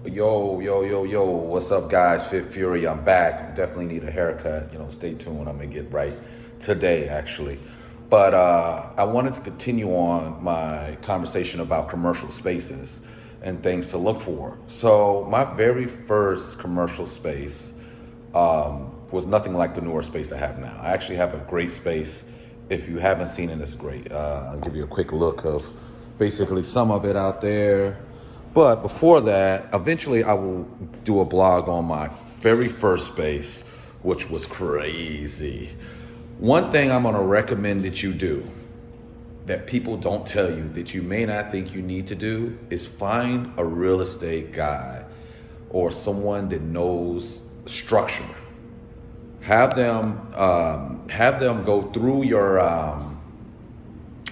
Yo, what's up, guys? Fit Fury, I'm back. Definitely need a haircut. Stay tuned. I'm gonna get right today, actually. But I wanted to continue on my conversation about commercial spaces and things to look for. So, my very first commercial space was nothing like the newer space I have now. I actually have a great space. If you haven't seen it, it's great. I'll give you a quick look of basically some of it out there. But before that, eventually I will do a blog on my very first space, which was crazy. One thing I'm gonna recommend that you do that people don't tell you that you may not think you need to do is find a real estate guy or someone that knows structure. Have them go through your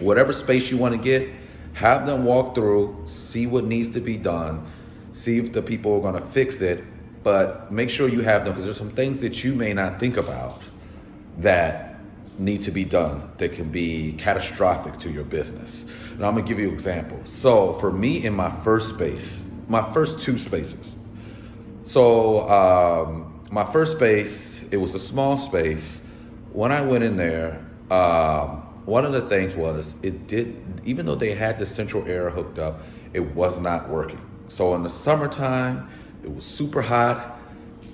whatever space you want to get. Have them walk through, see what needs to be done, see if the people are going to fix it. But make sure you have them, because there's some things that you may not think about that need to be done that can be catastrophic to your business. And I'm gonna give you an example. So for me, in my first space, my first two spaces. So my first space, it was a small space. When I went in there, one of the things was even though they had the central air hooked up, it was not working. So in the summertime, it was super hot,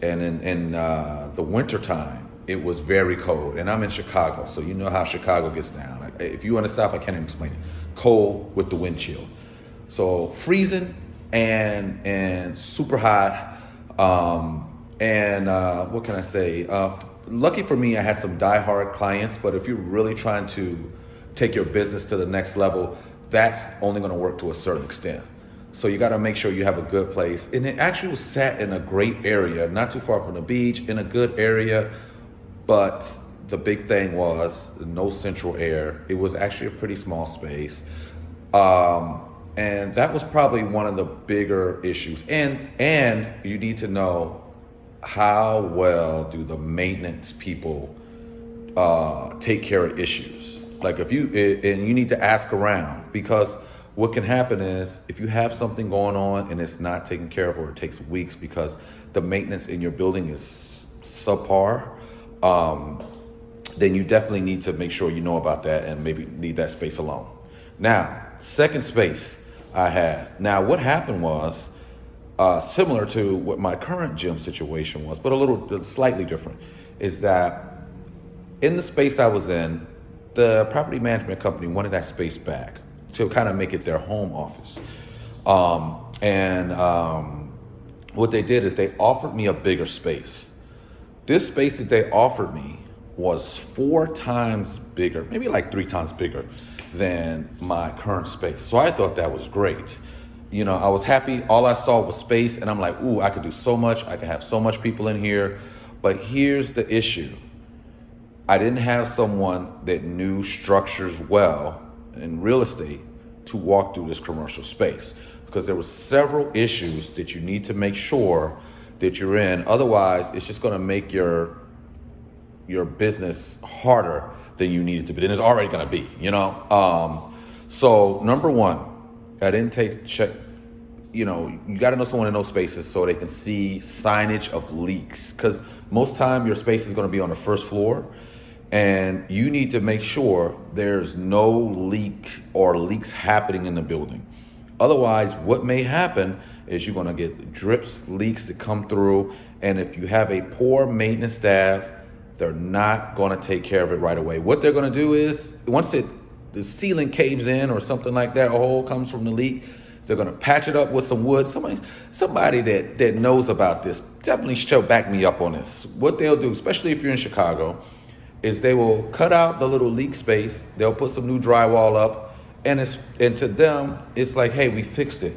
and in the wintertime, it was very cold. And I'm in Chicago, so you know how Chicago gets down. Like, if you're in the South, I can't even explain it. Cold with the wind chill. So freezing and super hot. What can I say? Lucky for me, I had some diehard clients, but if you're really trying to take your business to the next level, that's only going to work to a certain extent. So you got to make sure you have a good place. And it actually was sat in a great area, not too far from the beach, in a good area. But the big thing was no central air. It was actually a pretty small space. And that was probably one of the bigger issues. And you need to know, how well do the maintenance people take care of issues? Like and you need to ask around, because what can happen is if you have something going on and it's not taken care of, or it takes weeks because the maintenance in your building is subpar, then you definitely need to make sure you know about that and maybe leave that space alone. Now, second space I had. Now, what happened was similar to what my current gym situation was, but a little slightly different, is that in the space I was in, the property management company wanted that space back to kind of make it their home office. What they did is they offered me a bigger space. This space that they offered me was 4 times bigger, maybe like 3 times bigger than my current space. So I thought that was great. I was happy. All I saw was space, and I'm like, ooh, I could do so much. I could have so much people in here. But here's the issue. I didn't have someone that knew structures well in real estate to walk through this commercial space, because there were several issues that you need to make sure that you're in. Otherwise, it's just going to make your business harder than you need it to be. Than it's already going to be, So number one, I didn't check. You got to know someone in those spaces so they can see signage of leaks, because most time your space is going to be on the first floor, and you need to make sure there's no leak or leaks happening in the building. Otherwise, what may happen is you're going to get drips, leaks that come through, and if you have a poor maintenance staff, they're not going to take care of it right away. What they're going to do is, once the ceiling caves in or something like that, a hole comes from the leak, so they're going to patch it up with some wood. Somebody that knows about this definitely should back me up on this. What they'll do, especially if you're in Chicago, is they will cut out the little leak space. They'll put some new drywall up, and to them, it's like, hey, we fixed it.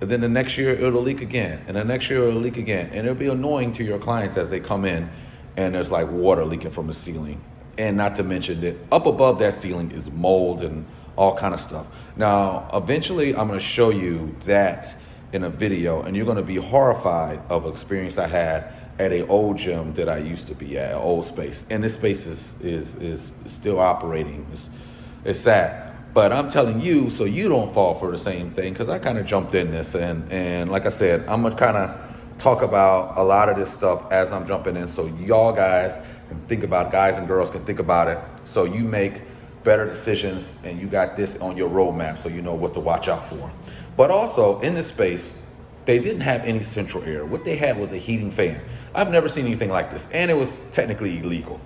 And then the next year, it'll leak again. And the next year, it'll leak again. And it'll be annoying to your clients as they come in, and there's like water leaking from the ceiling. And not to mention that up above that ceiling is mold and all kind of stuff. Now, eventually, I'm going to show you that in a video, and you're going to be horrified of an experience I had at an old gym that I used to be at, an old space. And this space is still operating. It's sad. But I'm telling you, so you don't fall for the same thing, because I kind of jumped in this, and like I said, I'm gonna kind of talk about a lot of this stuff as I'm jumping in, so y'all guys can think about, guys and girls can think about it, so you make better decisions, and you got this on your roadmap, so you know what to watch out for. But also in this space, they didn't have any central air. What they had was a heating fan. I've never seen anything like this, and it was technically illegal.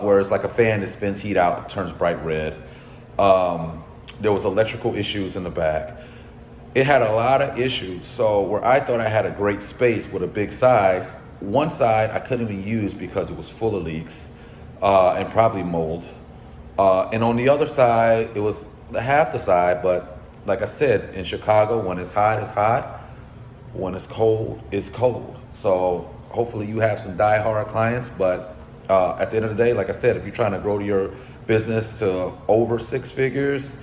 Whereas like a fan that spins heat out, turns bright red. There was electrical issues in the back. It had a lot of issues. So where I thought I had a great space with a big size, one side I couldn't even use because it was full of leaks and probably mold. And on the other side, it was half the side, but like I said, in Chicago, when it's hot, it's hot. When it's cold. So hopefully you have some die-hard clients, but at the end of the day, like I said, if you're trying to grow your business to over 6 figures,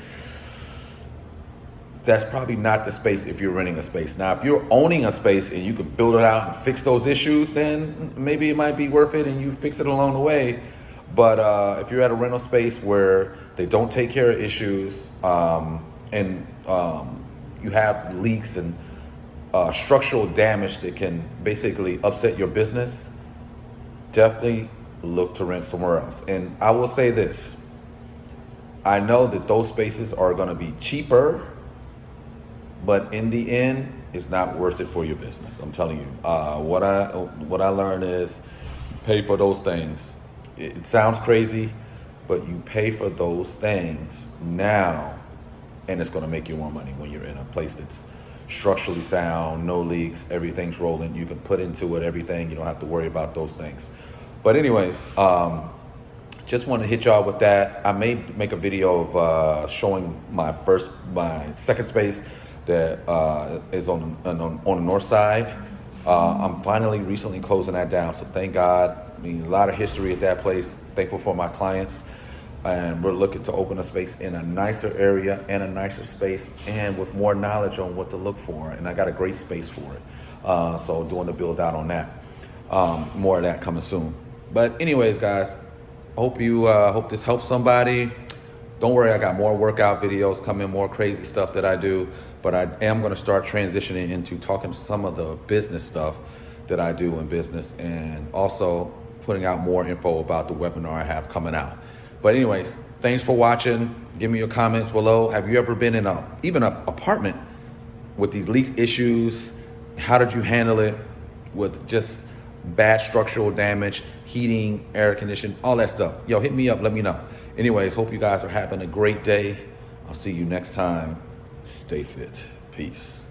that's probably not the space if you're renting a space. Now, if you're owning a space and you can build it out and fix those issues, then maybe it might be worth it and you fix it along the way. But if you're at a rental space where they don't take care of issues and you have leaks and structural damage that can basically upset your business, definitely look to rent somewhere else. And I will say this, I know that those spaces are going to be cheaper, but in the end, it's not worth it for your business. I'm telling you. What I learned is pay for those things. It sounds crazy, but you pay for those things now, and it's going to make you more money when you're in a place that's structurally sound, no leaks, everything's rolling. You can put into it everything. You don't have to worry about those things. But anyways, just want to hit y'all with that. I may make a video of showing my second space that is on the north side. I'm finally recently closing that down, so thank God. I mean, a lot of history at that place. Thankful for my clients. And we're looking to open a space in a nicer area and a nicer space and with more knowledge on what to look for. And I got a great space for it. So doing the build out on that. More of that coming soon. But anyways, guys, hope this helps somebody. Don't worry, I got more workout videos coming, more crazy stuff that I do. But I am going to start transitioning into talking some of the business stuff that I do in business, and also putting out more info about the webinar I have coming out. But anyways, thanks for watching. Give me your comments below. Have you ever been in even an apartment with these leaks issues? How did you handle it with just bad structural damage, heating, air conditioning, all that stuff? Yo, hit me up, let me know. Anyways, hope you guys are having a great day. I'll see you next time. Stay fit. Peace.